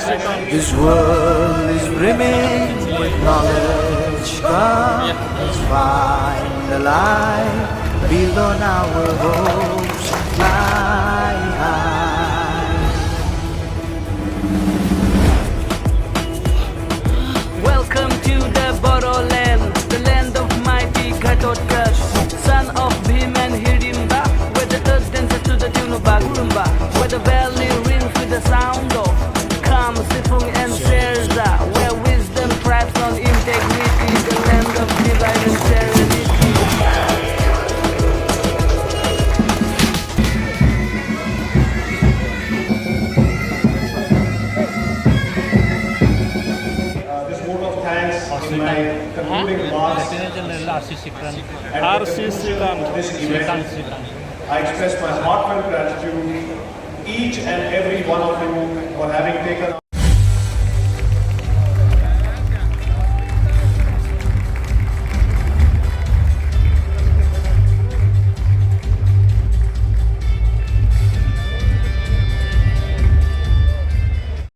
This world is brimming with knowledge. Come, let's find the light. Build on our hopes and fly high. Welcome to the Bodoland, the land of mighty Ghatotkash, son of Bhim and Hirimba, where the earth dances to the tune of Bagurumba, where the valley rings with the sound of Kam, Sifung and Serza, where wisdom thrives on integrity, the land of divine and serenity. This vote of thanks in my concluding remarks this event. I express my heartfelt gratitude each and every one of you for having taken